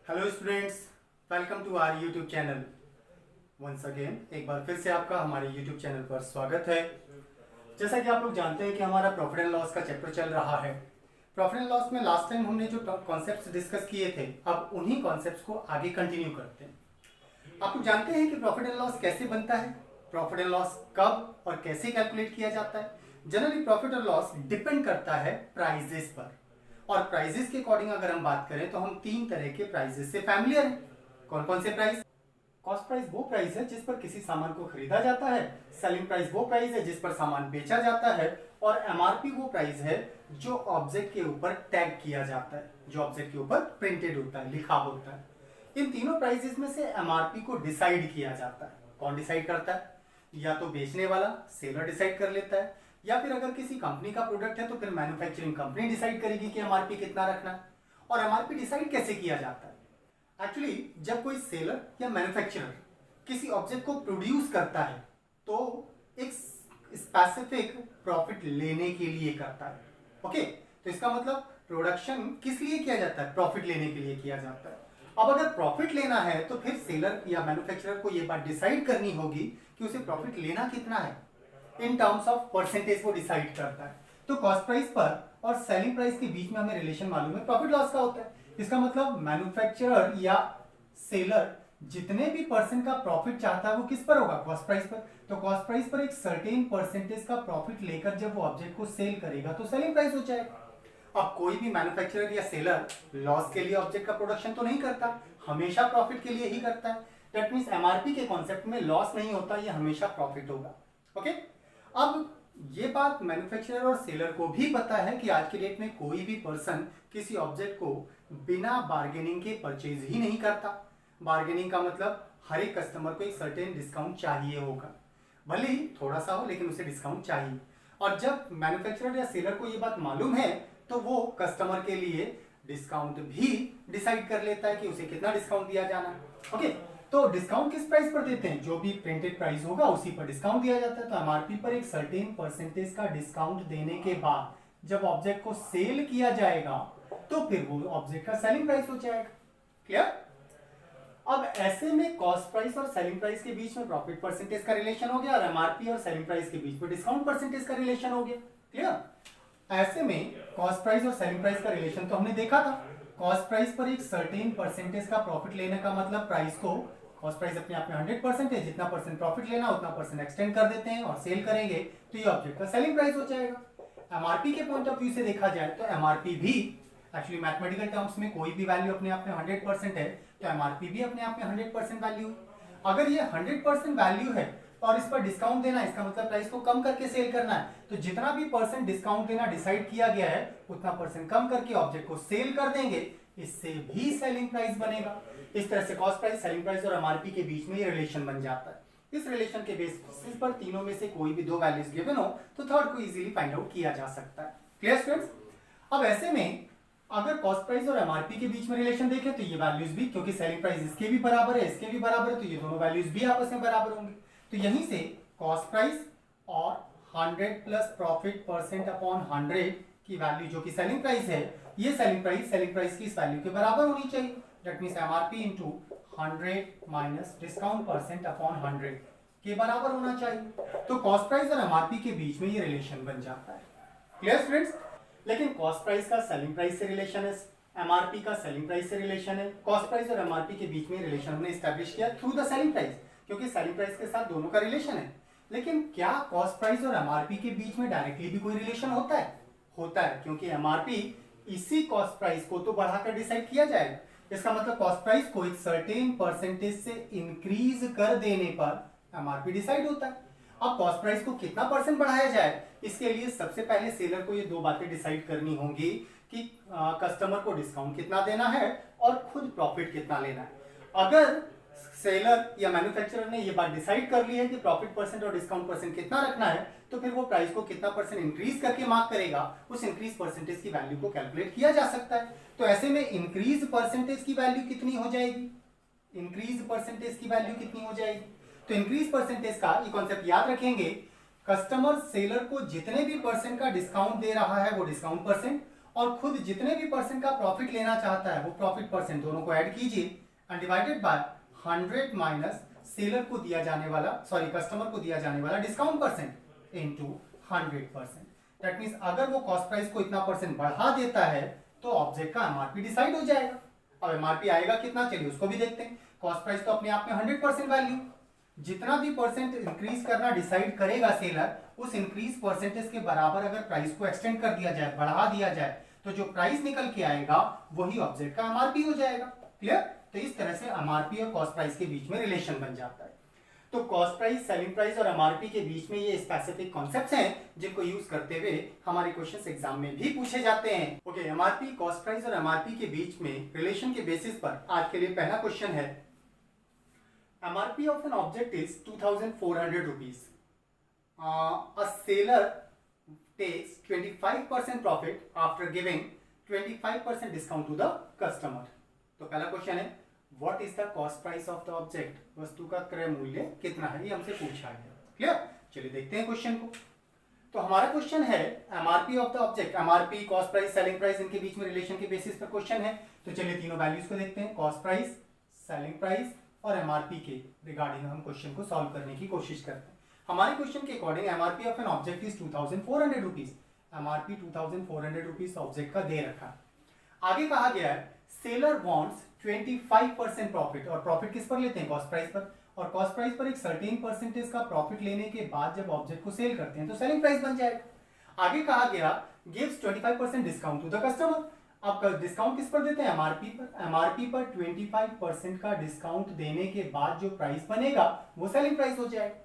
Hello students, welcome to our YouTube channel. Once again एक बार फिर से आपका हमारे यूट्यूब चैनल पर स्वागत है। जैसा कि आप लोग जानते हैं कि हमारा प्रॉफिट एंड लॉस का चैप्टर चल रहा है। प्रॉफिट एंड लॉस में लास्ट टाइम हमने जो कॉन्सेप्ट्स डिस्कस किए थे, अब उन्हीं कॉन्सेप्ट्स को आगे कंटिन्यू करते हैं। आप लोग जानते हैं कि प्रॉफिट एंड लॉस कैसे बनता है, प्रॉफिट एंड लॉस कब और कैसे कैलकुलेट किया जाता है। जनरली प्रॉफिट और लॉस डिपेंड करता है प्राइजेस पर, और प्राइजेस के अकॉर्डिंग अगर हम बात करें तो हम तीन तरह के प्राइजेस से फैमिलियर हैं। कौन कौन से प्राइस? कॉस्ट प्राइस वो प्राइस है जिस पर किसी सामान को खरीदा जाता है, सेलिंग प्राइस वो प्राइस है जिस पर सामान बेचा जाता है, और एमआरपी वो प्राइस है जो ऑब्जेक्ट के ऊपर टैग किया जाता है, जो ऑब्जेक्ट के ऊपर प्रिंटेड होता है, लिखा होता है। इन तीनों प्राइसेस में से एमआरपी को डिसाइड किया जाता है। कौन डिसाइड करता है? या तो बेचने वाला सेलर डिसाइड कर लेता है, या फिर अगर किसी कंपनी का प्रोडक्ट है तो फिर मैन्युफैक्चरिंग कंपनी डिसाइड करेगी कि एमआरपी कितना रखना है। और एमआरपी डिसाइड कैसे किया जाता है? एक्चुअली जब कोई सेलर या मैन्युफैक्चरर किसी ऑब्जेक्ट को प्रोड्यूस करता है तो एक स्पेसिफिक प्रॉफिट लेने के लिए करता है। ओके, तो इसका मतलब प्रोडक्शन किस लिए किया जाता है? प्रॉफिट लेने के लिए किया जाता है। अब अगर प्रॉफिट लेना है तो फिर सेलर या मैन्युफैक्चरर को यह बात डिसाइड करनी होगी कि उसे प्रॉफिट लेना कितना है। इन टर्म्स ऑफ परसेंटेज वो डिसाइड करता है। तो कॉस्ट प्राइस पर और सेलिंग प्राइस के बीच में हमें रिलेशन मालूम है, प्रॉफिट लॉस का होता है। इसका मतलब मैन्युफैक्चरर या सेलर जितने भी परसेंट का प्रॉफिट चाहता है वो किस पर होगा? कॉस्ट प्राइस पर। तो कॉस्ट प्राइस पर एक सर्टेन परसेंटेज का प्रॉफिट लेकर जब वो ऑब्जेक्ट को सेल करेगा तो सेलिंग प्राइस हो जाएगा। अब कोई भी मैन्युफैक्चरर या सेलर लॉस के लिए ऑब्जेक्ट का प्रोडक्शन तो नहीं करता, हमेशा प्रॉफिट के लिए ही करता है। दैट मींस एमआरपी के कॉन्सेप्ट में लॉस नहीं होता, ये हमेशा प्रॉफिट होगा। ओके, अब ये बात मैन्युफैक्चरर और सेलर को भी पता है कि आज के डेट में कोई भी पर्सन किसी ऑब्जेक्ट को बिना बार्गेनिंग के परचेज ही नहीं करता। बार्गेनिंग का मतलब हर एक कस्टमर को एक सर्टेन डिस्काउंट चाहिए होगा, भले ही थोड़ा सा हो लेकिन उसे डिस्काउंट चाहिए। और जब मैन्युफैक्चरर या सेलर को ये बात मालूम है तो वो कस्टमर के लिए डिस्काउंट भी डिसाइड कर लेता है कि उसे कितना डिस्काउंट दिया जाना है। ओके, तो डिस्काउंट किस प्राइस पर देते हैं? जो भी प्रिंटेड प्राइस होगा उसी पर डिस्काउंट दिया जाता है। तो एमआरपी पर एक सर्टेन परसेंटेज का डिस्काउंट देने के बाद जब ऑब्जेक्ट को सेल किया जाएगा तो फिर वो ऑब्जेक्ट का सेलिंग प्राइस हो जाएगा। क्लियर? अब ऐसे में कॉस्ट प्राइस और सेलिंग प्राइस के बीच में प्रॉफिट परसेंटेज का रिलेशन हो गया, और एमआरपी और सेलिंग प्राइस के बीच में डिस्काउंट परसेंटेज का रिलेशन हो गया। क्लियर? ऐसे में कॉस्ट प्राइस और सेलिंग प्राइस का रिलेशन तो हमने देखा था। कॉस्ट प्राइस पर एक सर्टेन परसेंटेज का प्रॉफिट लेने का मतलब प्राइस को, कॉस्ट प्राइस अपने आप में 100% है, जितना परसेंट प्रॉफिट लेना उतना परसेंट एक्सटेंड कर देते हैं और सेल करेंगे तो ये ऑब्जेक्ट का सेलिंग प्राइस हो जाएगा। एमआरपी के पॉइंट ऑफ व्यू से देखा जाए तो एमआरपी भी एक्चुअली मैथमेटिकल टर्म्स में कोई भी वैल्यू अपने आप में 100% है तो एमआरपी भी अपने आप में 100% वैल्यू है। अगर ये 100% वैल्यू है और इस पर डिस्काउंट देना है, इसका मतलब प्राइस को कम करके सेल करना है, तो जितना भी परसेंट डिस्काउंट देना डिसाइड किया गया है उतना परसेंट कम करके ऑब्जेक्ट को सेल कर देंगे, इससे भी सेलिंग प्राइस बनेगा। इस तरह से कॉस्ट प्राइस, सेलिंग प्राइस और एमआरपी के बीच में ये रिलेशन बन जाता है। इस रिलेशन के बेसिस पर तीनों में से कोई भी दो वैल्यूज गिवन हो तो थर्ड को इजीली फाइंड आउट किया जा सकता है। Clear students? अब ऐसे में अगर कॉस्ट प्राइस और एमआरपी के बीच में रिलेशन देखें तो ये वैल्यूज भी, क्योंकि सेलिंग प्राइस इसके भी बराबर है इसके भी बराबर है, तो ये दोनों वैल्यूज भी आपस में बराबर होंगे। तो यहीं से कॉस्ट प्राइस और 100 प्लस प्रॉफिट परसेंट अपॉन 100 की वैल्यू जो कि सेलिंग प्राइस है, ये सेलिंग प्राइस की इस वैल्यू के बराबर होनी चाहिए। That means MRP into 100 minus discount percent upon 100 के बराबर होना चाहिए। तो कॉस्ट प्राइस और एमआरपी के बीच में ये रिलेशन बन जाता है। Clear students? लेकिन कॉस्ट प्राइस का सेलिंग प्राइस से रिलेशन है, एमआरपी का सेलिंग प्राइस से रिलेशन है। कॉस्ट प्राइस और एमआरपी के बीच में रिलेशन हमने एस्टैब्लिश किया थ्रू द सेलिंग प्राइस, क्योंकि सेलिंग प्राइस के साथ दोनों का रिलेशन है। लेकिन क्या कॉस्ट प्राइस और एमआरपी के बीच में डायरेक्टली भी कोई रिलेशन होता है? होता है, क्योंकि एमआरपी इसी कॉस्ट प्राइस को तो बढ़ाकर डिसाइड किया जाएगा। इसका मतलब कॉस्ट प्राइस को एक सर्टेन परसेंटेज से इंक्रीज कर देने पर एमआरपी डिसाइड होता है। अब कॉस्ट प्राइस को कितना परसेंट बढ़ाया जाए, इसके लिए सबसे पहले सेलर को ये दो बातें डिसाइड करनी होंगी कि कस्टमर को डिस्काउंट कितना देना है और खुद प्रॉफिट कितना लेना है। अगर सेलर या मैन्युफैक्चरर ने ये बात डिसाइड कर ली है कि प्रॉफिट परसेंट और डिस्काउंट परसेंट कितना रखना है, तो फिर वो प्राइस को कितना परसेंट इंक्रीज करके मार्क करेगा, उस इंक्रीज परसेंटेज की वैल्यू को कैलकुलेट किया जा सकता है। तो ऐसे में इंक्रीज परसेंटेज की वैल्यू कितनी हो जाएगी? इंक्रीज परसेंटेज की वैल्यू कितनी हो जाएगी? तो इंक्रीज परसेंटेज का ये कॉन्सेप्ट याद रखेंगे, कस्टमर सेलर को जितने भी परसेंट का डिस्काउंट दे रहा है वो डिस्काउंट परसेंट, और खुद जितने भी परसेंट का प्रॉफिट लेना चाहता है वो प्रॉफिट परसेंट दोनों को ऐड कीजिए and divided by 100 minus seller को दिया जाने वाला कस्टमर को दिया जाने वाला discount percent into 100%। That means अगर वो कॉस्ट प्राइस को इतना परसेंट बढ़ा देता है तो ऑब्जेक्ट का एमआरपी डिसाइड हो जाएगा। अब एमआरपी आएगा कितना, चलिए उसको भी देखते हैं। कॉस्ट प्राइस तो अपने आप में 100% वैल्यू, जितना भी परसेंट इंक्रीज करना डिसाइड करेगा सेलर, उस इंक्रीज परसेंटेज के बराबर अगर प्राइस को एक्सटेंड कर दिया जाए, बढ़ा दिया जाए, तो जो प्राइस निकल के आएगा वही ऑब्जेक्ट का एमआरपी हो जाएगा। क्लियर? तो इस तरह से एमआरपी और कॉस्ट प्राइस के बीच में रिलेशन बन जाता है। तो कॉस्ट प्राइस, सेलिंग प्राइस और एमआरपी के बीच में ये स्पेसिफिक कॉन्सेप्ट्स हैं जिनको यूज करते हुए हमारे क्वेश्चंस एग्जाम में भी पूछे जाते हैं। ओके, एमआरपी, कॉस्ट प्राइस और एमआरपी के बीच में रिलेशन के बेसिस पर आज के लिए पहला क्वेश्चन है, MRP of an object is 2400 rupees, a seller takes 25% profit after giving 25% discount to the customer। तो पहला क्वेश्चन है, what is the cost price of the object, वस्तु का क्रय मूल्य कितना है, ये हमसे पूछा गया। क्लियर? चलिए देखते हैं क्वेश्चन को। तो हमारा क्वेश्चन है MRP of the object, MRP, cost price, selling price, इनके बीच में रिलेशन के बेसिस पर क्वेश्चन है। तो चलिए तीनों वैल्यूज को देखते हैं, कॉस्ट प्राइस, सेलिंग प्राइस और एमआरपी के रिगार्डिंग हम क्वेश्चन को सॉल्व करने की कोशिश करते हैं। हमारे क्वेश्चन के according MRP of an object is 2400 rupees, MRP 2400 rupees object का दे रखा। आगे कहा गया है सेलर वांट्स 25% प्रॉफिट, और प्रॉफिट किस पर लेते हैं, कॉस्ट प्राइस पर, और कॉस्ट प्राइस पर एक सर्टेन परसेंटेज का प्रॉफिट लेने के बाद जब ऑब्जेक्ट को सेल करते हैं तो सेलिंग प्राइस बन जाएगा। आगे कहा गया gives 25% discount to the customer. अब डिस्काउंट किस पर देते हैं, एमआरपी पर, एमआरपी पर 25% का डिस्काउंट देने के बाद जो प्राइस बनेगा वो सेलिंग प्राइस हो जाएगा।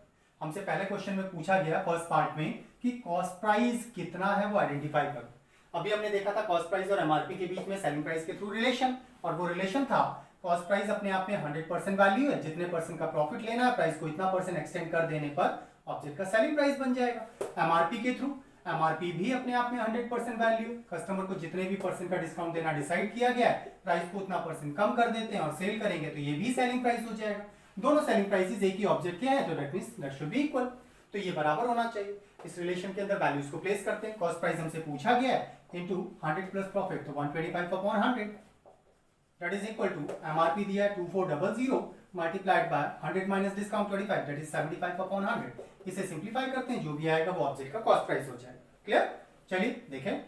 हमसे पहले क्वेश्चन में पूछा गया फर्स्ट पार्ट में कि कॉस्ट प्राइस कितना है वो आइडेंटिफाई करो। अभी हमने देखा था कॉस्ट प्राइस और एमआरपी के बीच में सेलिंग प्राइस के थ्रू रिलेशन, और वो रिलेशन था कॉस्ट प्राइस अपने आप में 100% वैल्यू है, जितने परसेंट का प्रॉफिट लेना है प्राइस को इतना परसेंट एक्सटेंड कर देने पर ऑब्जेक्ट का सेलिंग प्राइस बन जाएगा। एमआरपी के थ्रू, एमआरपी भी अपने आप में 100% वैल्यू, कस्टमर को जितने भी परसेंट का डिस्काउंट देना डिसाइड किया गया है, प्राइस को उतना परसेंट कम कर देते हैं और सेल करेंगे तो ये भी सेलिंग प्राइस हो जाएगा। दोनों सेलिंग प्राइसेस एक ही ऑब्जेक्ट के हैं तो that means that should be equal, तो ये बराबर होना चाहिए। इस रिलेशन के अंदर वैल्यूज को प्लेस करते हैं। कॉस्ट प्राइस हमसे पूछा गया है इनटू 100 प्लस प्रॉफिट, तो 125 upon 100 that is equal to MRP दिया है 2400 multiplied by 100 minus discount 25 that is 75 upon 100। इसे सिंपलीफाई करते हैं, जो भी आएगा वो ऑब्जेक्ट का कॉस्ट प्राइस हो जाएगा। क्लियर? चलिए देखें,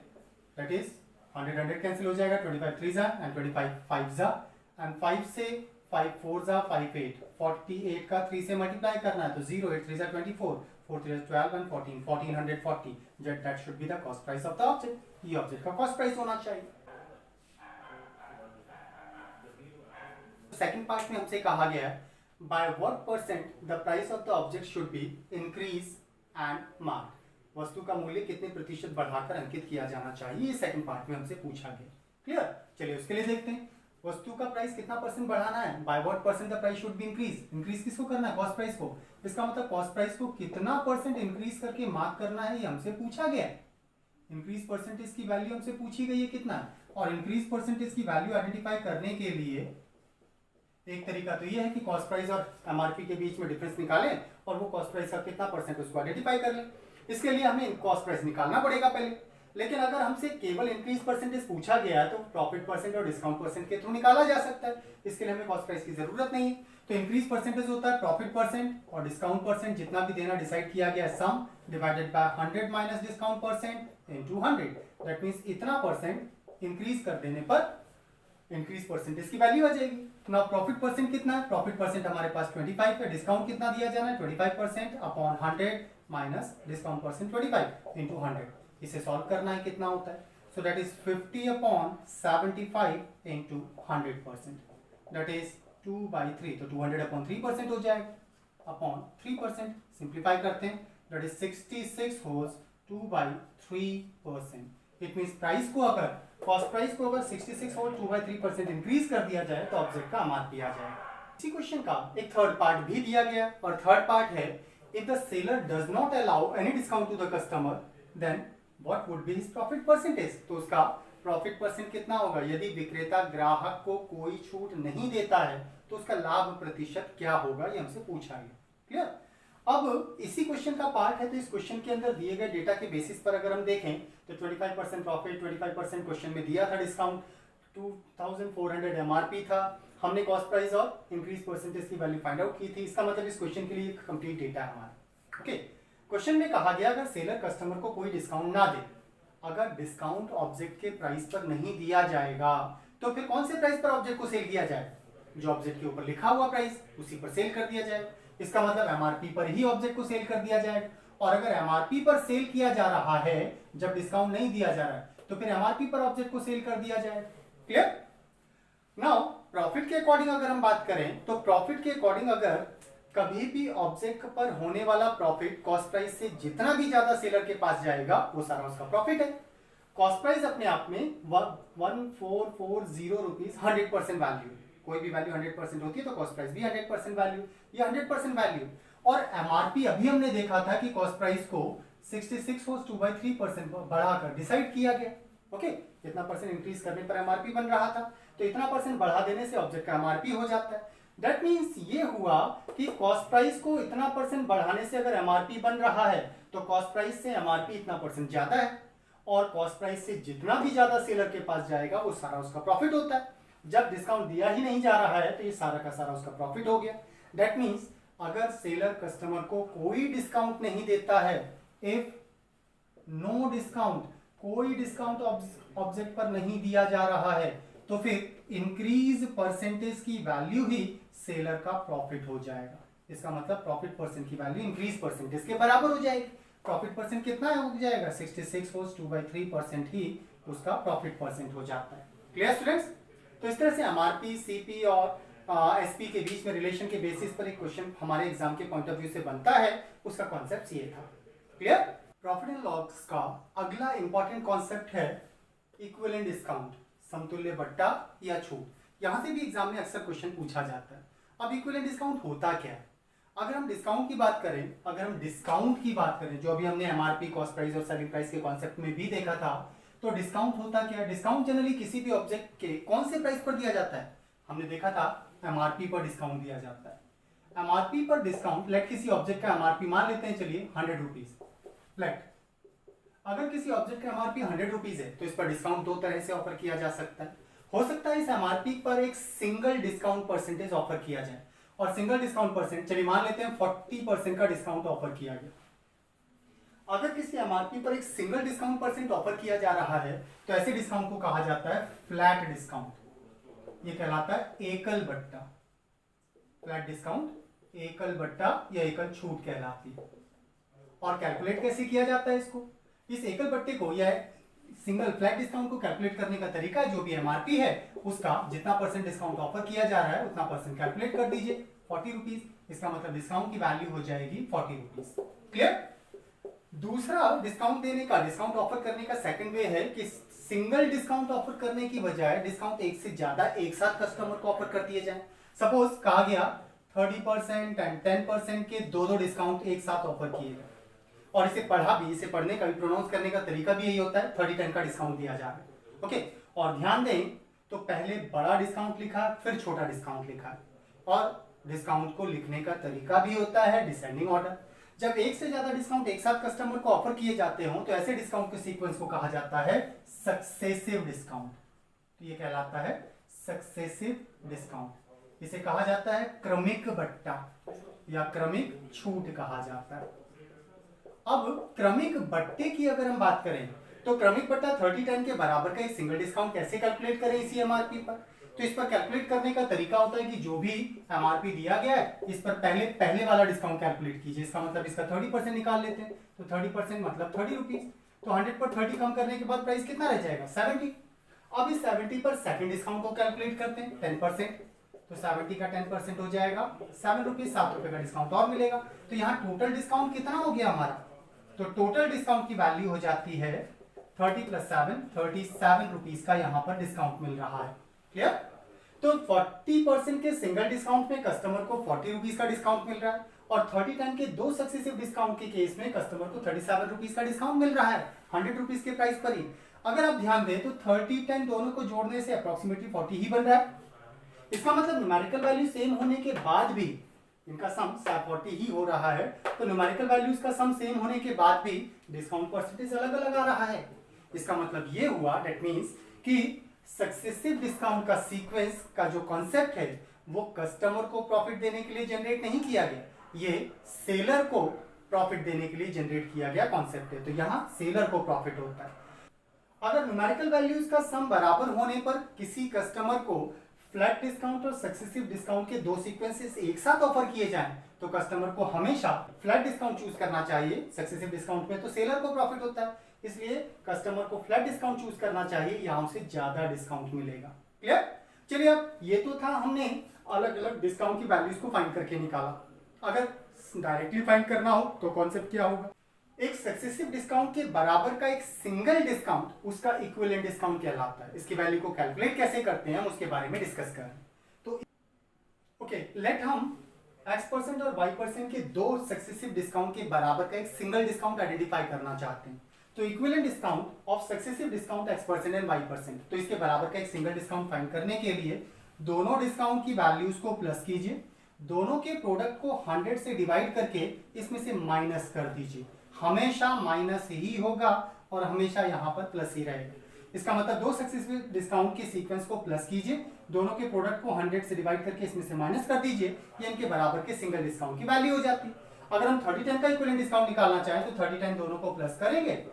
दैट इज 100 कैंसिल हो जाएगा, 25 3 जा एंड 25 5 जा एंड 5 से 5 4 जा 5 8, 48 का 3 से मल्टीप्लाई करना है तो 0 8 3 जा 24, 4 3 जा 12 and 14, 1440 that should be the cost price of the object. ये ऑब्जेक्ट का कॉस्ट प्राइस होना चाहिए। सेकंड पार्ट में हमसे कहा गया है by what percent the price of the object should be increase and mark, वस्तु का मूल्य कितने प्रतिशत बढ़ाकर अंकित किया जाना चाहिए, ये सेकंड पार्ट में हमसे पूछा गया। क्लियर? चलिए उसके लिए देखते हैं, वस्तु का प्राइस कितना परसेंट बढ़ाना है, by what percent the price should be increase, increase किसको करना है, कॉस्ट प्राइस को। इसका मतलब कॉस्ट प्राइस को कितना परसेंट इंक्रीज करके मार्क करना है ये हमसे पूछा गया है। इंक्रीज परसेंटेज की वैल्यू हमसे पूछी गई है कितना, और इंक्रीज परसेंटेज की वैल्यू आइडेंटिफाई करने के लिए एक तरीका तो ये है कि कॉस्ट प्राइस और एमआरपी के बीच में डिफरेंस निकालें और वो कॉस्ट प्राइस का कितना परसेंट उसको आइडेंटिफाई कर लें। इसके लिए हमें कॉस्ट प्राइस निकालना पड़ेगा पहले, लेकिन अगर हमसे केवल इंक्रीज परसेंटेज पूछा गया है तो प्रॉफिट परसेंट और डिस्काउंट परसेंट के थ्रू निकाला जा सकता है। इसके लिए हमें कॉस्ट प्राइस की जरूरत नहीं है। तो इंक्रीज परसेंटेज होता है प्रॉफिट परसेंट और डिस्काउंट परसेंट जितना भी देना डिसाइड किया गया सम divided by 100 minus discount percent into 100। That means इतना परसेंट इंक्रीज कर देने पर इंक्रीज परसेंटेज की वैल्यू आ जाएगी। नाउ प्रॉफिट परसेंट कितना है, प्रॉफिट परसेंट हमारे पास 25 है, डिस्काउंट कितना दिया जाना है 25% upon 100 minus discount percent 25 into 100। इसे सॉल्व करना है, कितना होता है, so that is 50 upon 75 into 100%, that is 2/3, तो 200 अपॉन 3% हो जाएगा अपॉन 3%। सिंप्लीफाई करते हैं, that is 66 holes 2/3%। It means price को अगर कॉस्ट प्राइस को अगर 66 होल 2/3% इंक्रीज कर दिया जाए तो ऑब्जेक्ट का एमआरपी आ जाएगा। इसी क्वेश्चन का एक थर्ड पार्ट भी दिया गया और थर्ड पार्ट है if the seller does not allow any discount to the customer then what would be his profit percentage. तो उसका प्रॉफिट परसेंट कितना होगा, यदि विक्रेता ग्राहक को कोई छूट नहीं देता है तो उसका लाभ प्रतिशत क्या होगा, ये हमसे पूछा गया। क्लियर? अब इसी क्वेश्चन का पार्ट है, तो इस क्वेश्चन के अंदर दिए गए डेटा के बेसिस पर अगर हम देखें तो 25% प्रॉफिट, 25% क्वेश्चन में दिया था डिस्काउंट, 2400 एमआरपी था, हमने कॉस्ट प्राइस और इंक्रीज परसेंटेज की वैल्यू फाइंड आउट की थी। इसका मतलब इस क्वेश्चन के लिए कंप्लीट डेटा है हमारा। ओके, क्वेश्चन में कहा गया अगर सेलर कस्टमर को कोई डिस्काउंट ना दे, अगर डिस्काउंट ऑब्जेक्ट के प्राइस पर नहीं दिया जाएगा तो फिर कौन से प्राइस पर ऑब्जेक्ट को सेल किया जाए? जो ऑब्जेक्ट के ऊपर लिखा हुआ प्राइस उसी पर सेल कर दिया जाए। इसका मतलब एमआरपी पर ही ऑब्जेक्ट को सेल कर दिया जाए। और अगर एमआरपी पर सेल किया जा रहा है जब डिस्काउंट नहीं दिया जा रहा है तो फिर एमआरपी पर ऑब्जेक्ट को सेल कर दिया जाए। क्लियर? नाउ प्रॉफिट के अकॉर्डिंग अगर हम बात करें तो प्रॉफिट के अकॉर्डिंग अगर कभी भी ऑब्जेक्ट पर होने वाला प्रॉफिट कॉस्ट प्राइस से जितना भी ज्यादा सेलर के पास जाएगा वो सारा उसका प्रॉफिट है। कॉस्ट प्राइस अपने आप में 1440 रुपीज 100% वैल्यू, कोई भी वैल्यू 100% होती है तो कॉस्ट प्राइस भी 100% वैल्यू, ये 100% वैल्यू। और एमआरपी अभी हमने देखा था कि कॉस्ट प्राइस को 66 को 2/3% बढ़ाकर डिसाइड किया गया। ओके, इतना परसेंट इंक्रीज करने पर एमआरपी बन रहा था, तो इतना परसेंट बढ़ा देने से ऑब्जेक्ट का एमआरपी हो जाता है। दैट मीन्स ये हुआ कि कॉस्ट प्राइस को इतना परसेंट बढ़ाने से अगर एमआरपी बन रहा है तो कॉस्ट प्राइस से एमआरपी इतना परसेंट ज्यादा है, और कॉस्ट प्राइस से जितना भी ज्यादा सेलर के पास जाएगा वो सारा उसका प्रॉफिट होता है। जब डिस्काउंट दिया ही नहीं जा रहा है तो ये सारा का सारा उसका प्रॉफिट हो गया। दैट मीन्स अगर सेलर कस्टमर को कोई डिस्काउंट नहीं देता है, इफ नो डिस्काउंट, कोई डिस्काउंट ऑब्जेक्ट पर नहीं दिया जा रहा है, तो फिर इंक्रीज परसेंटेज की वैल्यू ही सेलर का प्रॉफिट हो जाएगा। इसका मतलब प्रॉफिट परसेंट की वैल्यू इंक्रीज परसेंटेज के बराबर हो जाएगी। प्रॉफिट परसेंट कितना हो जाएगा? 66 को 2/3% ही उसका प्रॉफिट परसेंट हो जाता है। Clear students? तो इस तरह से एमआरपी, सीपी और एसपी के बीच में रिलेशन के बेसिस पर एक क्वेश्चन हमारे एग्जाम के पॉइंट ऑफ व्यू से बनता है, उसका कॉन्सेप्ट ये था। क्लियर? प्रॉफिट एंड लॉस का अगला इंपॉर्टेंट कॉन्सेप्ट है इक्विवेलेंट डिस्काउंट, समतुल्य बट्टा या छूट। यहां से भी एग्जाम में अक्सर क्वेश्चन पूछा जाता है। अब इक्विवेलेंट डिस्काउंट होता क्या है? अगर हम डिस्काउंट की बात करें, जो अभी हमने एमआरपी, कॉस्ट प्राइस और सेलिंग प्राइस के कॉन्सेप्ट में भी देखा था, तो डिस्काउंट होता क्या है? डिस्काउंट जनरली किसी भी ऑब्जेक्ट के कौन से प्राइस पर दिया जाता है? हमने देखा था एमआरपी पर डिस्काउंट दिया जाता है। एमआरपी पर डिस्काउंट, लेट किसी ऑब्जेक्ट का एमआरपी मान लेते हैं, चलिए 100 रुपीज। लेट अगर किसी ऑब्जेक्ट का एमआरपी 100 रुपीज है तो इस पर डिस्काउंट दो तरह से ऑफर किया जा सकता है। हो सकता है इस एमआरपी पर एक सिंगल डिस्काउंट परसेंटेज ऑफर किया जाए, और सिंगल डिस्काउंट परसेंट, चलिए मान लेते हैं 40% का डिस्काउंट ऑफर किया गया। अगर किसी एमआरपी पर एक सिंगल डिस्काउंट परसेंट ऑफर किया जा रहा है तो ऐसे डिस्काउंट को कहा जाता है फ्लैट डिस्काउंट। ये कहलाता है एकल बट्टा। फ्लैट डिस्काउंट एकल बट्टा या एकल छूट कहलाती है। और कैलकुलेट कैसे किया जाता है इसको? इस एकल बट्टे को या सिंगल फ्लैट डिस्काउंट को कैलकुलेट करने का तरीका है, जो भी एमआरपी है उसका जितना परसेंट डिस्काउंट ऑफर किया जा रहा है उतना परसेंट कैलकुलेट कर दीजिए, 40 रुपीज। इसका मतलब डिस्काउंट की वैल्यू हो जाएगी 40 रुपीज। क्लियर? दूसरा डिस्काउंट देने का, डिस्काउंट ऑफर करने का सेकंड वे है कि सिंगल डिस्काउंट ऑफर करने की बजाय डिस्काउंट एक से ज्यादा एक साथ कस्टमर को ऑफर कर दिए जाए। सपोज कहा गया 30% एंड 10% के दो डिस्काउंट एक साथ ऑफर किए गए, और इसे पढ़ा भी, इसे पढ़ने का भी, प्रोनाउंस करने का तरीका भी यही होता है, 30-10 का डिस्काउंट दिया जा रहा है। ओके, और ध्यान दें तो पहले बड़ा डिस्काउंट लिखा फिर छोटा डिस्काउंट लिखा, और डिस्काउंट को लिखने का तरीका भी होता है डिसेंडिंग ऑर्डर। जब एक से ज्यादा डिस्काउंट एक साथ कस्टमर को ऑफर किए जाते हो तो ऐसे डिस्काउंट के सीक्वेंस को कहा जाता है सक्सेसिव डिस्काउंट। तो ये कहलाता है सक्सेसिव डिस्काउंट। इसे कहा जाता है क्रमिक बट्टा या क्रमिक छूट कहा जाता है। अब क्रमिक बट्टे की अगर हम बात करें तो क्रमिक बट्टा 30-10 के बराबर का एक सिंगल डिस्काउंट कैसे कैलकुलेट करें इसी एमआरपी पर? तो इस पर कैलकुलेट करने का तरीका होता है कि जो भी एमआरपी दिया गया है इस पर पहले वाला डिस्काउंट कैलकुलेट कीजिए। इसका मतलब इसका 30% निकाल लेते हैं, तो 30% मतलब 30 रुपीज। तो 100 पर 30 कम करने के बाद प्राइस कितना रह जाएगा? 70। अब इस 70 पर सेकंड डिस्काउंट को कैलकुलेट करते हैं 10%, तो 70 का 10% हो जाएगा 7 रुपीज, 7 रुपए का डिस्काउंट और मिलेगा। तो यहाँ टोटल डिस्काउंट कितना हो गया हमारा? तो टोटल डिस्काउंट की वैल्यू हो जाती है 30 + 7, 37 रुपीज का यहाँ पर डिस्काउंट मिल रहा है। क्लियर? तो 40% के सिंगल डिस्काउंट में कस्टमर को 40 रुपीज का डिस्काउंट मिल रहा है, और 30-10 के दो सक्सेसिव डिस्काउंट के केस में कस्टमर को 37 रुपीज का डिस्काउंट मिल रहा है 100 रुपीज के प्राइस पर ही। अगर आप ध्यान दें तो 30-10 दोनों को जोड़ने से अप्रोक्सीमेटली 40 ही बन रहा है। इसका मतलब न्यूमेरिकल वैल्यू सेम होने के बाद भी इनका सम 40 ही हो रहा है, तो न्यूमेरिकल वैल्यूज का सम सेम होने के बाद भी डिस्काउंट परसेंटेज अलग अलग आ रहा है। इसका मतलब ये हुआ, डेट मीन्स कि सक्सेसिव डिस्काउंट का सीक्वेंस का जो कॉन्सेप्ट है वो कस्टमर को प्रॉफिट देने के लिए जनरेट नहीं किया गया, ये सेलर को प्रॉफिट देने के लिए जनरेट किया गया कॉन्सेप्ट है। तो यहाँ सेलर को प्रॉफिट होता है। अगर न्यूमेरिकल वैल्यूज का सम बराबर होने पर किसी कस्टमर को फ्लैट डिस्काउंट और सक्सेसिव डिस्काउंट के दो सीक्वेंसेस एक साथ ऑफर किए जाएं, तो कस्टमर को हमेशा फ्लैट डिस्काउंट चूज करना चाहिए। सक्सेसिव डिस्काउंट में तो सेलर को प्रॉफिट होता है, इसलिए कस्टमर को फ्लैट डिस्काउंट चूज करना चाहिए, यहां से ज्यादा डिस्काउंट मिलेगा। क्लियर? चलिए, अब ये तो था, हमने अलग अलग डिस्काउंट की वैल्यूज को फाइंड करके निकाला। अगर डायरेक्टली फाइंड करना हो तो कॉन्सेप्ट क्या होगा? एक सक्सेसिव डिस्काउंट के बराबर का एक सिंगल डिस्काउंट उसका इक्विवेलेंट डिस्काउंट कहलाता है। इसकी वैल्यू को कैलकुलेट कैसे करते हैं हम उसके बारे में डिस्कस करें। तो ओके, लेट हम x% और y% के दो सक्सेसिव डिस्काउंट के बराबर का एक सिंगल डिस्काउंट आइडेंटिफाई करना चाहते हैं। तो equivalent discount of successive discount x% and y%, तो इसके बराबर का एक सिंगल डिस्काउंट फाइंड करने के लिए दोनों डिस्काउंट की वैल्यूज को प्लस कीजिए, दोनों के प्रोडक्ट को 100 से डिवाइड करके इसमें से माइनस कर दीजिए। हमेशा माइनस ही होगा और हमेशा यहां पर प्लस ही रहेगा। इसका मतलब दो सक्सेसिव डिस्काउंट के सीक्वेंस को प्लस कीजिए, दोनों के प्रोडक्ट को 100 से डिवाइड करके इसमें से माइनस कर दीजिए, ये इनके बराबर के सिंगल डिस्काउंट की वैल्यू हो जाती है। अगर हम 30-10 का इक्विवेलेंट डिस्काउंट निकालना चाहें तो 30-10 दोनों को प्लस करेंगे,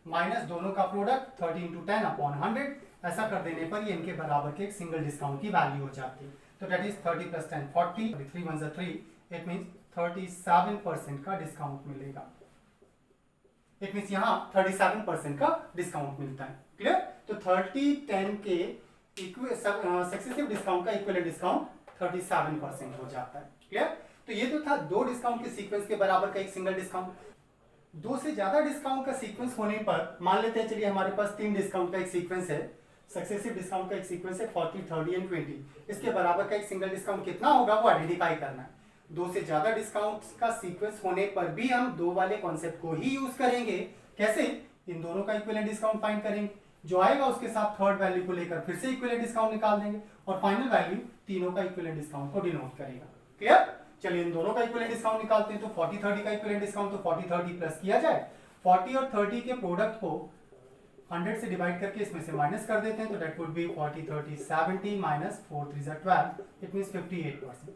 माइनस दोनों का प्रोडक्ट 30 × 10 अपॉन 100, ऐसा कर देने पर ये इनके बराबर के एक सिंगल डिस्काउंट की वैल्यू हो जाती है। तो दैट इज 30 + 10 40, 3 1 3, इट मींस 37% का डिस्काउंट मिलेगा। इट मींस यहाँ 37% का डिस्काउंट मिलता है। क्लियर? तो 30-10 के सक्सेसिव डिस्काउंट का इक्विवेलेंट डिस्काउंट 37% हो जाता है। क्लियर? तो ये तो था दो डिस्काउंट के सीक्वेंस के बराबर का एक सिंगल डिस्काउंट। दो से ज्यादा डिस्काउंट का सीक्वेंस होने पर मान लेते हैं, चलिए हमारे पास 3 डिस्काउंट का एक सीक्वेंस है, सक्सेसिव डिस्काउंट का एक सीक्वेंस है 40, 30 एंड 20। इसके बराबर का एक सिंगल डिस्काउंट कितना होगा वो आइडेंटिफाई करना है। दो से ज्यादा डिस्काउंट का सीक्वेंस होने पर भी हम दो वाले कॉन्सेप्ट को ही यूज करेंगे। कैसे? इन दोनों का इक्विवेलेंट डिस्काउंट फाइंड करेंगे, जो आएगा उसके साथ थर्ड वैल्यू को लेकर फिर से इक्विवेलेंट डिस्काउंट निकाल देंगे और फाइनल वैल्यू तीनों का इक्विवेलेंट डिस्काउंट को डिनोट करेगा। क्लियर? चलिए इन दोनों का इक्विवेलेंट डिस्काउंट निकालते हैं। तो 40-30 का इक्विवेलेंट डिस्काउंट, तो 40-30 प्लस किया जाए, 40 और 30 के प्रोडक्ट को 100 से डिवाइड करके इसमें से माइनस कर देते हैं, तो that would B 40-30 70 minus 4 3 12, it means 58%।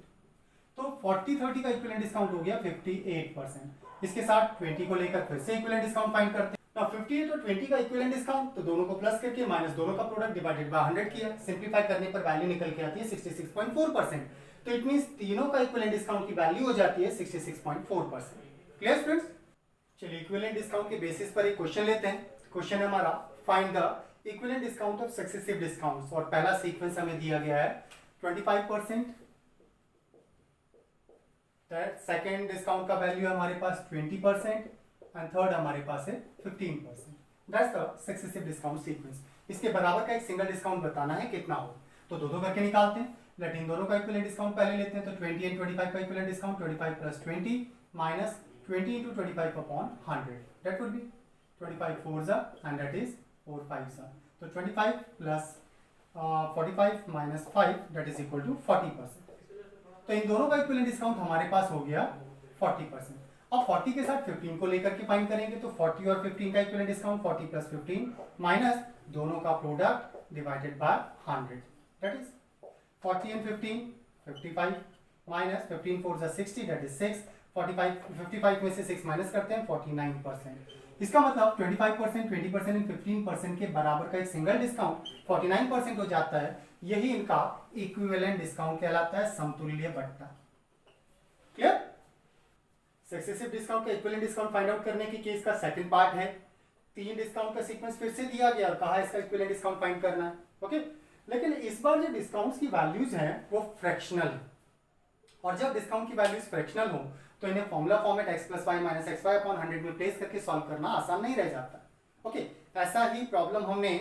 तो 40-30 का इक्विवेलेंट डिस्काउंट हो गया 58%। इसके साथ 20 को लेकर फिर से इक्विवेलेंट डिस्काउंट फाइंड करते हैं। अब 58 और 20 का इक्विवेलेंट डिस्काउंट, तो दोनों को प्लस करके माइनस दोनों का प्रोडक्ट डिवाइडेड बाय 100 किया, सिंपलीफाई करने पर वैल्यू निकल के आती है 66.4%। तो इट मींस तीनों का इक्विवेलेंट डिस्काउंट की वैल्यू हो जाती है 66.4%। Clear students? चलिए इक्विवेलेंट डिस्काउंट के बेसिस पर एक क्वेश्चन लेते हैं। क्वेश्चन है हमारा, find the equivalent discount of successive discounts, और पहला सीक्वेंस हमें दिया गया है 25%, सेकेंड डिस्काउंट का वैल्यू है हमारे पास 20% एंड थर्ड हमारे पास है 15%। That's the successive discount sequence. इसके बराबर का एक सिंगल डिस्काउंट बताना है कितना हो, तो दो करके निकालते हैं। लेट इन दोनों का इक्विवेलेंट डिस्काउंट पहले लेते हैं, तो 20 एंड 25 का equivalent discount 25 + 20 minus 20 × 25 upon 100, that would be 25 4s and that is 4 5s। तो 25 plus 45 minus 5 that is equal to 40%। तो इन दोनों का इक्विवेलेंट डिस्काउंट हमारे पास हो गया 40%। अब 40 के साथ 15 को लेकर के फाइंड करेंगे, तो 40 और 15 का इक्विवेलेंट डिस्काउंट 40 + 15 माइनस दोनों का product divided by 100, that is 40 and 15 55 minus 15 4 60 that is 6, 55 में से 6 माइनस करते हैं 49%। इसका मतलब 25%, 20% एंड 15% के बराबर का एक सिंगल डिस्काउंट 49% हो जाता है। यही इनका इक्विवेलेंट डिस्काउंट कहलाता है, समतुल्य बट्टा। क्लियर? सक्सेसिव डिस्काउंट का इक्विवेलेंट डिस्काउंट फाइंड आउट करने की केस का सेकंड पार्ट है। 3 डिस्काउंट का सीक्वेंस फिर से दिया गया और कहा इसका इक्विवेलेंट डिस्काउंट फाइंड करना है। ओके, लेकिन इस बार जो डिस्काउंट्स की वैल्यूज हैं वो फ्रैक्शनल है, और जब डिस्काउंट की वैल्यूज फ्रैक्शनल हो तो इन्हें formula format x + y - xy upon 100 में प्लेस करके सॉल्व करना आसान नहीं रह जाता। ओके, ऐसा ही प्रॉब्लम हमने,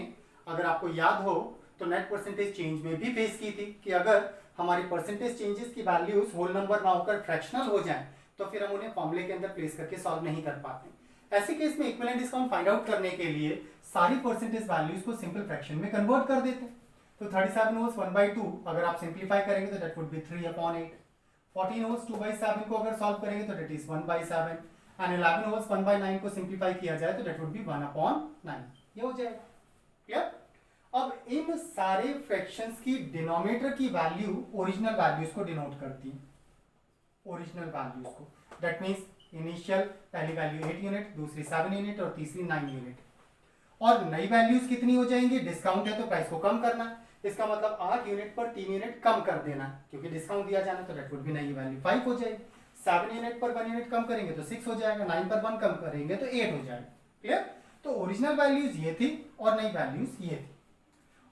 अगर आपको याद हो, तो नेट परसेंटेज चेंज में भी फेस की थी कि अगर हमारी परसेंटेज चेंजेस की वैल्यूज होल नंबर ना होकर फ्रैक्शनल हो जाएं तो फिर हम उन्हें फॉर्मूले के अंदर प्लेस करके सॉल्व नहीं कर पाते। ऐसे केस में इक्विवेलेंट डिस्काउंट फाइंड आउट करने के लिए सारी परसेंटेज वैल्यूज को सिंपल फ्रैक्शन में कन्वर्ट कर देते हैं। तो 37 was 1/2 अगर आप सिंप्लीफाई करेंगे तो दैट वुड बी 3/8। 14 होल्स 2/7 को अगर सॉल्व करेंगे तो डेट इज 1/7 एंड 11 होल्स 1/9 को सिंप्लीफाई किया जाए तो डेट वुड बी 1/9। ये हो जाएगा क्लियर। अब इन सारे फ्रैक्शंस की डिनोमिनेटर की वैल्यू ओरिजिनल वैल्यूज को डिनोट करती है, ओरिजिनल वैल्यूज को। दैट मीन्स इनिशियल पहली वैल्यू 8 यूनिट, दूसरी 7 यूनिट और तीसरी 9 यूनिट। और नई वैल्यूज कितनी हो जाएंगी, डिस्काउंट है तो प्राइस को कम करना है, इसका मतलब 8 यूनिट पर 3 यूनिट कम कर देना है क्योंकि डिस्काउंट दिया जाना, तो डेट वुड बी नई वैल्यू 5 हो जाएगी। 7 यूनिट पर 1 यूनिट कम करेंगे तो 6 हो जाएगा, 9 पर 1 कम करेंगे तो 8 हो जाएगा क्लियर। तो ओरिजिनल वैल्यूज ये थी और नई वैल्यूज ये थी।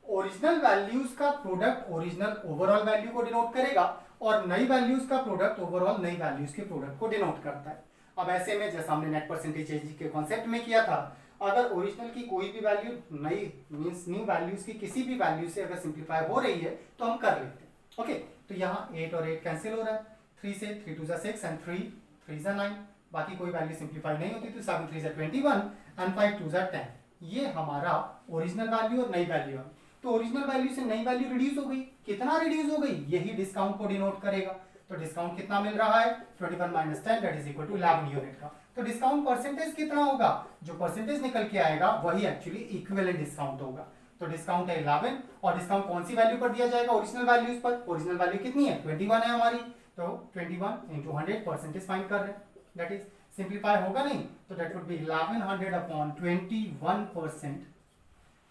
ओरिजिनल वैल्यूज का प्रोडक्ट ओरिजिनल ओवरऑल वैल्यू को डिनोट करेगा और नई वैल्यूज का प्रोडक्ट ओवरऑल नई वैल्यूज के प्रोडक्ट को डिनोट करता है। अब ऐसे में जैसा हमने नेट परसेंटेज चेंज के कॉन्सेप्ट में किया था, अगर ओरिजिनल की कोई भी वैल्यू नई मींस न्यू वैल्यूज की किसी भी वैल्यू से अगर सिंप्लीफाई हो रही है तो हम कर लेते हैं। ओके, तो यहाँ 8 और 8 कैंसिल हो रहा है, 3 से 3 2 6 एंड 3 3 9, बाकी कोई वैल्यू सिंप्लीफाई नहीं होती तो 7 3 21 एंड 5 2 10। ये हमारा ओरिजिनल वैल्यू और नई वैल्यू है। तो ओरिजिनल वैल्यू से नई वैल्यू रिड्यूस हो गई, कितना रिड्यूस हो गई, यही डिस्काउंट को डिनोट करेगा। तो डिस्काउंट कितना मिल रहा है, 21 - 10 that is equal to 11 unit का। तो डिस्काउंट परसेंटेज कितना होगा, जो परसेंटेज निकल के आएगा वही एक्चुअली इक्विवेलेंट डिस्काउंट होगा। तो डिस्काउंट है 11 और डिस्काउंट कौन सी वैल्यू पर दिया जाएगा, ओरिजिनल वैल्यूज पर। ओरिजिनल वैल्यू कितनी है, 21 है हमारी, तो 21 इंटू 100 परसेंटेज फाइंड कर रहे हैं, दैट इज सिंप्लीफाई होगा नहीं तो दैट वुड बी 1100 अपॉन 21%।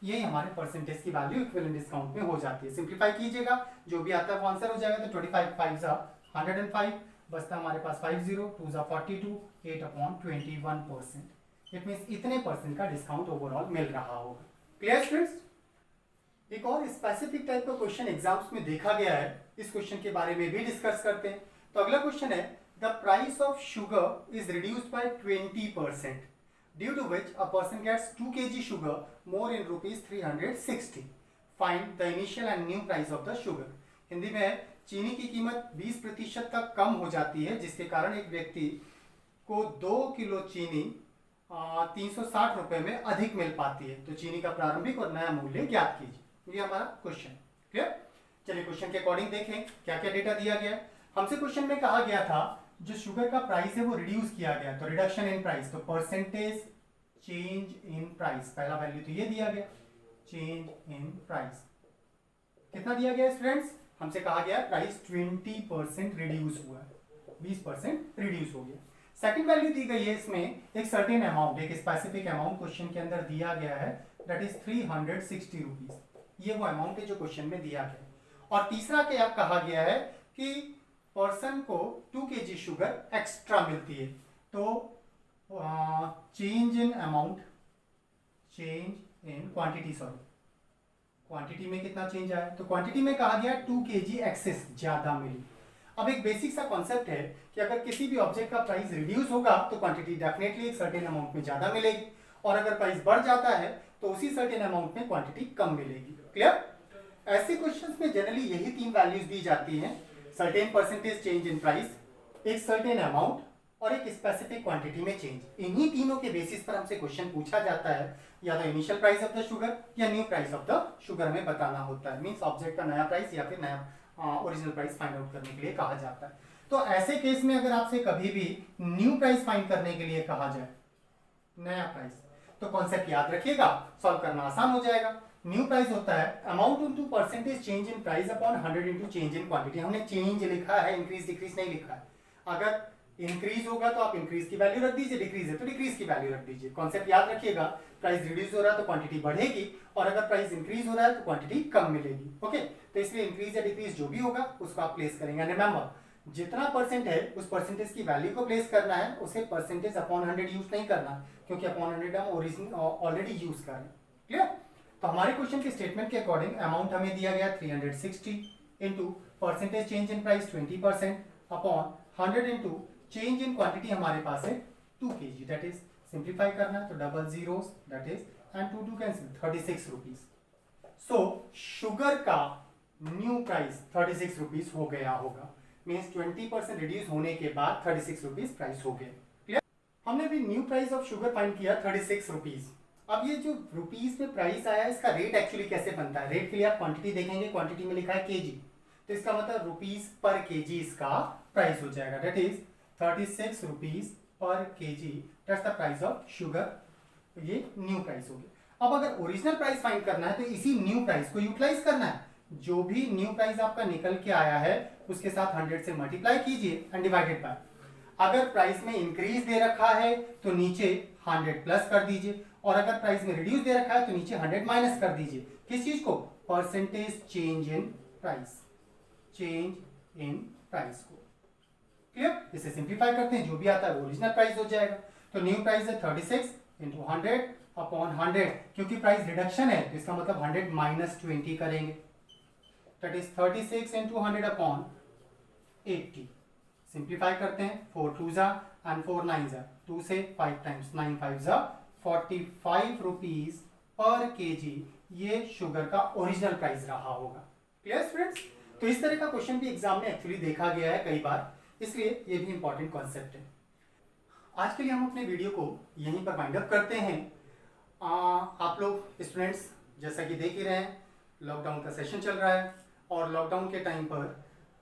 ये हमारे परसेंटेज की वैल्यू इक्विवेलेंट डिस्काउंट में हो जाती है। सिंप्लीफाई कीजिएगा, जो भी आता है वो आंसर हो जाएगा। तो 25 5 105 बचता हमारे पास 50 2 42 8 अपॉन 21%। इट मींस इतने परसेंट का डिस्काउंट ओवरऑल मिल रहा होगा। Clear students. एक और स्पेसिफिक टाइप का क्वेश्चन एग्जाम्स में देखा गया है, इस क्वेश्चन के बारे में भी डिस्कस करते हैं। तो अगला क्वेश्चन है, the price of sugar is reduced by 20% due to which a person gets 2 kg sugar more in rupees 360. Find the initial and new price of the sugar. Hindi में चीनी की कीमत 20% तक कम हो जाती है जिसके कारण एक व्यक्ति को 2 किलो चीनी 360 रुपए में अधिक मिल पाती है। तो चीनी का प्रारंभिक और नया मूल्य ज्ञात कीजिए। ये हमारा क्वेश्चन क्लियर। चलिए क्वेश्चन के अकॉर्डिंग देखें क्या क्या डेटा दिया गया है। हमसे क्वेश्चन में कहा गया था जो शुगर का प्राइस है वो रिड्यूस किया गया, तो रिडक्शन इन प्राइस, तो परसेंटेज चेंज इन प्राइस, पहला वैल्यू तो ये दिया गया, चेंज इन प्राइस कितना दिया गया स्टूडेंट्स, हमसे कहा गया प्राइस 20% रिड्यूस हुआ है, 20% रिड्यूस हो गया। सेकंड वैल्यू दी गई है इसमें एक सर्टेन अमाउंट, एक स्पेसिफिक अमाउंट क्वेश्चन के अंदर दिया गया है, दैट इज 360 रुपीज। ये वो अमाउंट है जो क्वेश्चन में दिया गया। और तीसरा क्या कहा गया है कि पर्सन को 2 kg शुगर एक्स्ट्रा मिलती है। तो change in amount, change in quantity, sorry quantity में कितना चेंज आया, तो क्वांटिटी में कहा गया 2 kg एक्सेस ज्यादा मिली। अब एक बेसिक सा कॉन्सेप्ट है कि अगर किसी भी ऑब्जेक्ट का प्राइस रिड्यूस होगा तो क्वांटिटी डेफिनेटली एक सर्टेन अमाउंट में ज्यादा मिलेगी, और अगर प्राइस बढ़ जाता है तो उसी सर्टेन अमाउंट में क्वांटिटी कम मिलेगी। क्लियर। ऐसे क्वेश्चंस में जनरली यही 3 वैल्यूज दी जाती हैं, certain percentage change in price, एक सर्टेन अमाउंट और एक स्पेसिफिक क्वांटिटी में चेंज। इन्हीं तीनों के बेसिस पर हमसे क्वेश्चन पूछा जाता है, या तो initial price of the sugar या new price of the sugar में बताना होता है, मींस ऑब्जेक्ट का नया प्राइस या फिर नया ओरिजिनल प्राइस फाइंड आउट करने के लिए कहा जाता है। तो ऐसे केस में अगर आपसे कभी भी न्यू प्राइस फाइंड करने के लिए कहा जाए, नया प्राइस, तो कॉन्सेप्ट याद रखिएगा, सॉल्व करना आसान हो जाएगा। न्यू प्राइस होता है amount into percentage change in price upon 100 into change in quantity. हमने चेंज लिखा है, इंक्रीज डिक्रीज नहीं लिखा है। अगर इंक्रीज होगा तो आप इंक्रीज की वैल्यू रख दीजिए, डिक्रीज है तो डिक्रीज की वैल्यू रख दीजिए। कॉन्सेप्ट याद रखिएगा, प्राइस रिड्यूस हो रहा है तो क्वांटिटी बढ़ेगी, और अगर प्राइस इंक्रीज हो रहा है तो क्वांटिटी कम मिलेगी। ओके, तो इसलिए इंक्रीज या डिक्रीज जो भी होगा उसको आप प्लेस करेंगे। रिमेंबर, जितना परसेंट है उस परसेंटेज की वैल्यू को प्लेस करना है, उसे परसेंटेज अपॉन 100 यूज नहीं करना, क्योंकि अपॉन 100 हम ओरिजिनल ऑलरेडी यूज कर रहे हैं। क्लियर। तो हमारे क्वेश्चन के स्टेटमेंट के अकॉर्डिंग अमाउंट हमें दिया गया 360 into percentage change in price 20% upon 100 into change in quantity हमारे पास है 2 kg, दैट इज सिंप्लीफाई करना है तो double zeros, that is and 2 2 cancel, 36 rupees. So sugar का न्यू प्राइस 36 रुपीज हो गया होगा, मींस 20% रिड्यूस होने के बाद 36 रुपीज प्राइस हो गया। क्लियर। हमने भी new price of sugar find किया 36 रुपीज। अब ये जो रुपीज में प्राइस आया इसका रेट एक्चुअली कैसे बनता है, रेट के लिए आप क्वांटिटी देखेंगे, क्वांटिटी में लिखा है केजी, तो इसका मतलब रुपीज पर केजी इसका प्राइस हो जाएगा, that is 36 rupees per KG, that's the price of sugar. ये न्यू प्राइस हो गया। अब अगर ओरिजिनल प्राइस फाइंड करना है तो इसी न्यू प्राइस को यूटिलाइज करना है। जो भी न्यू प्राइस आपका निकल के आया है उसके साथ 100 से मल्टीप्लाई कीजिए एंड डिवाइडेड बाय। अगर प्राइस में इंक्रीज दे रखा है तो नीचे 100 प्लस कर दीजिए, और अगर प्राइस में रिड्यूस दे रखा है तो नीचे 100 माइनस कर दीजिए। किस चीज को? Percentage change in price, change in price को। क्लियर? इसे सिंप्लीफाई करते हैं, जो भी आता है वो ओरिजिनल प्राइस हो जाएगा। तो न्यू प्राइस है 36 इंटू 100 अपॉन 100, क्योंकि प्राइस रिडक्शन है तो इसका मतलब 100 माइनस 20 करेंगे, that is 36 into 100 upon 80। Simplify करते हैं, 4 2 जा एंड 4 9 जा, 2 से 5 टाइम्स, 9 5 जा 45 रुपीज पर केजी ये शुगर का ओरिजिनल प्राइस रहा होगा। Clear students? तो इस तरह का क्वेश्चन भी एग्जाम में एक्चुअली देखा गया है कई बार, इसलिए ये भी इंपॉर्टेंट कॉन्सेप्ट है। आज के लिए हम अपने वीडियो को यहीं पर वाइंड अप करते हैं। आप लोग स्टूडेंट्स जैसा कि देख ही रहे हैं, लॉकडाउन का सेशन चल रहा है और लॉकडाउन के टाइम पर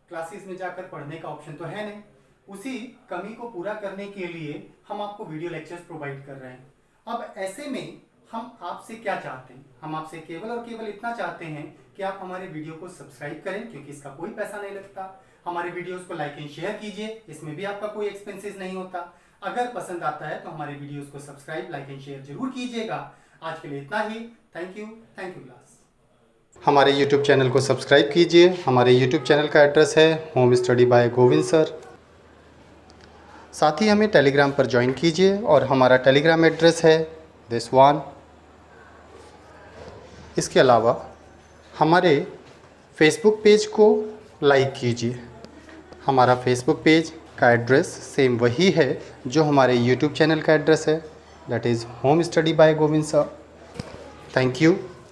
क्लासेस में जाकर पढ़ने का ऑप्शन तो है नहीं। उसी कमी को पूरा करने के लिए हम आपको वीडियो लेक्चर्स प्रोवाइड कर रहे हैं। अब ऐसे में हम आपसे क्या चाहते हैं? हम आपसे केवल और केवल इतना चाहते हैं कि आप हमारे वीडियो को सब्सक्राइब करें, क्योंकि इसका कोई पैसा नहीं लगता। हमारे वीडियोस को लाइक एंड शेयर कीजिए, इसमें भी आपका कोई एक्सपेंसेस नहीं होता। अगर पसंद आता है तो हमारे वीडियोस को सब्सक्राइब, लाइक एंड शेयर जरूर कीजिएगा। आज के लिए इतना ही। Thank you class. हमारे YouTube चैनल को सब्सक्राइब कीजिए। हमारे YouTube चैनल का एड्रेस है home study by Govind sir. साथ ही हमें टेलीग्राम पर ज्वाइन कीजिए और हमारा टेलीग्राम एड्रेस है दिस वन। इसके अलावा हमारे फेसबुक पेज को लाइक कीजिए। हमारा फेसबुक पेज का एड्रेस सेम वही है जो हमारे YouTube चैनल का एड्रेस है, that is home study by Govind sir. Thank you.